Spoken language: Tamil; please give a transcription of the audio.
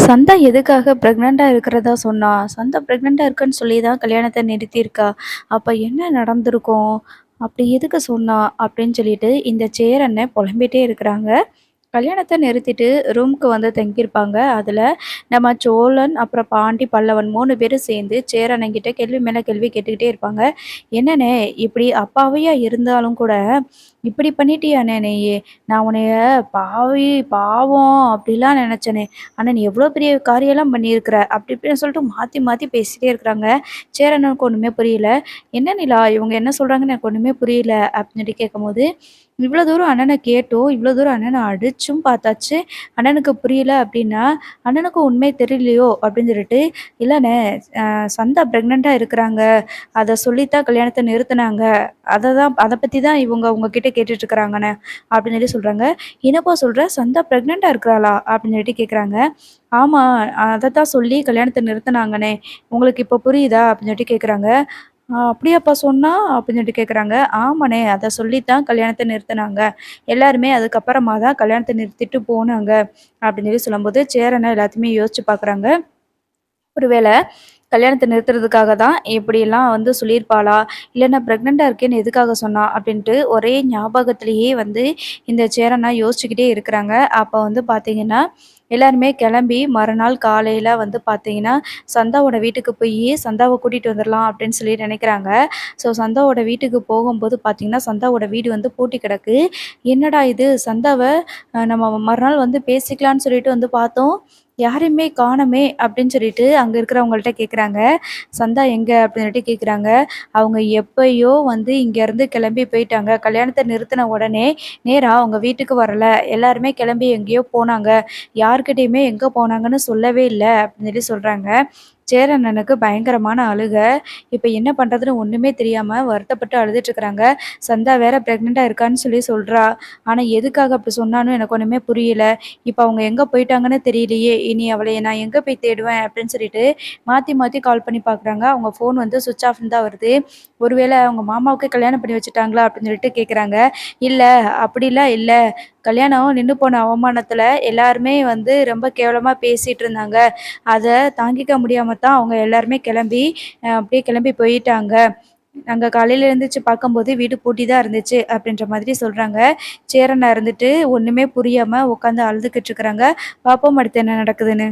சந்தா எதுக்காக பிரெக்னென்ட்டா இருக்கிறதா சொன்னா? சந்தா பிரெக்னென்ட்டா இருக்குன்னு சொல்லி தான் கல்யாணத்த நிறுத்தியிருக்கா. அப்ப என்ன நடந்திருக்கும்? அப்படி எதுக்கு சொன்னா? அப்படின்னு சொல்லிட்டு இந்த சேரன்னு புலம்பிட்டே இருக்கிறாங்க. கல்யாணத்த நிறுத்திட்டு ரூமுக்கு வந்து தங்கியிருப்பாங்க. அதுல நம்ம சோழன், அப்புறம் பாண்டி, பல்லவன் 3 பேரும் சேர்ந்து சேரன்கிட்ட கேள்வி மேல கேள்வி கேட்டுக்கிட்டே இருப்பாங்க. "என்னண்ணே இப்படி அப்பாவியா இருந்தாலும் கூட, இப்படி பண்ணிட்டியாண்ணே நீயி? நான் உன்னைய பாவி, பாவம் அப்படிலாம் நெனச்சேனே. ஆனா நீ எவ்வளோ பெரிய காரியம்லாம் பண்ணியிருக்கிற." அப்படி இப்படின்னு சொல்லிட்டு மாத்தி மாத்தி பேசிட்டே இருக்கிறாங்க. சேரனுக்கு ஒண்ணுமே புரியல. "என்ன நிலா இவங்க என்ன சொல்றாங்கன்னு எனக்கு ஒண்ணுமே புரியல." அப்படின்னு சொல்லி கேட்கும்போது, "இவ்வளோ தூரம் அண்ணன கேட்டும், இவ்வளோ தூரம் அண்ணன அடிச்சும் பார்த்தாச்சு. அண்ணனுக்கு புரியல அப்படின்னா, அண்ணனுக்கு உண்மை தெரியலையோ?" அப்படின்னு சொல்லிட்டு, "இல்லண்ணே சந்தா பிரெக்னென்ட்டா இருக்கிறாங்க. அத சொல்லித்தான் கல்யாணத்த நிறுத்துனாங்க. அத பத்தி தான் இவங்க உங்ககிட்ட கேட்டுட்டு இருக்கிறாங்கண்ணே." அப்படின்னு சொல்லி சொல்றாங்க. "என்னப்பா சொல்ற? சந்தா பிரெக்னென்ட்டா இருக்கிறாளா?" அப்படின்னு சொல்லிட்டு கேட்குறாங்க. "ஆமா. அதத்தான் சொல்லி கல்யாணத்த நிறுத்துனாங்கண்ணே. உங்களுக்கு இப்போ புரியுதா?" அப்படின்னு சொல்லிட்டு கேட்குறாங்க. அப்படியாப்பா சொன்னா?" அப்படின்னு சொல்லிட்டு கேட்குறாங்க. "ஆமாண்ணே. அத சொல்லித்தான் கல்யாணத்த நிறுத்துனாங்க. எல்லாருமே அதுக்கப்புறமா தான் கல்யாணத்த நிறுத்திட்டு போனாங்க." அப்படின்னு சொல்லி சொல்லும்போது, சேரன் எல்லாத்தையுமே யோசிச்சு பார்க்குறாங்க. ஒருவேள கல்யாணத்த நிறுத்துறதுக்காக தான் இப்படியெல்லாம் வந்து சொல்லியிருப்பாளா? இல்ல நான் பிரெக்னென்ட்டா இருக்கேன்னு எதுக்காக சொன்னா? அப்படின்ட்டு ஒரே ஞாபகத்திலேயே வந்து இந்த சேரனா யோசிச்சுக்கிட்டே இருக்கிறாங்க. அப்ப வந்து பார்த்தீங்கன்னா, எல்லாருமே கிளம்பி மறுநாள் காலையில வந்து பார்த்தீங்கன்னா, சந்தாவோட வீட்டுக்கு போயி சந்தாவ கூட்டிட்டு வந்துரலாம் அப்படின்னு சொல்லி நினைக்கிறாங்க. ஸோ சந்தாவோட வீட்டுக்கு போகும்போது பார்த்தீங்கன்னா, சந்தாவோட வீடு வந்து பூட்டி கிடக்கு. என்னடா இது சந்தாவ நம்ம மறுநாள் வந்து பேசிக்கலான்னு சொல்லிட்டு வந்து பார்த்தோம். யாரையுமே காணோமே! அப்படின்னு சொல்லிட்டு அங்க இருக்கிறவங்கள்ட்ட கேட்குறாங்க. "சந்தா எங்க?" அப்படின்னு சொல்லிட்டு கேட்குறாங்க. அவங்க எப்பயோ வந்து இங்கேருந்து கிளம்பி போயிட்டாங்க. கல்யாணத்த நிறுத்தின உடனே நேரா அவங்க வீட்டுக்கு வரல. எல்லாருமே கிளம்பி எங்கேயோ போனாங்க. யார்கிட்டயுமே எங்க போனாங்கன்னு சொல்லவே இல்ல அப்படின்னு சொல்லி சொல்றாங்க. சேரன் பயங்கரமான அழுக. இப்ப என்ன பண்றதுன்னு ஒண்ணுமே தெரியாம வருத்தப்பட்டு அழுதுட்டு இருக்கிறாங்க. சந்தா வேற பிரெக்னென்ட்டா இருக்கான்னு சொல்லி சொல்றா. ஆனா எதுக்காக அப்படி சொன்னான்னு எனக்கு ஒண்ணுமே புரியல. இப்ப அவங்க எங்க போயிட்டாங்கன்னு தெரியலையே! இனி அவளைய நான் எங்க போய் தேடுவேன்? அப்படின்னு சொல்லிட்டு மாத்தி மாத்தி கால் பண்ணி பார்க்குறாங்க. அவங்க ஃபோன் வந்து ஸ்விட்ச் ஆஃப்ன்னு தான் வருது. ஒருவேள அவங்க மாமாவுக்கு கல்யாணம் பண்ணி வச்சுட்டாங்களா? அப்படின்னு சொல்லிட்டு கேட்குறாங்க. இல்ல, அப்படிலாம் இல்ல. கல்யாணம் நின்னு போன அவமானத்துல எல்லாருமே வந்து ரொம்ப கேவலமா பேசிட்டு இருந்தாங்க. அத தாங்கிக்க முடியாம தான் அவங்க எல்லாருமே கிளம்பி அப்படியே கிளம்பி போயிட்டாங்க. நாங்க காலையில எழுந்திரிச்சு பார்க்கும்போது வீடு பூட்டி தான் இருந்துச்சு அப்படின்ற மாதிரி சொல்றாங்க. சேரன் இருந்துட்டு ஒண்ணுமே புரியாம உட்காந்து அழுதுகிட்டு இருக்கிறாங்க. பார்ப்போம் அடுத்து என்ன நடக்குதுன்னு.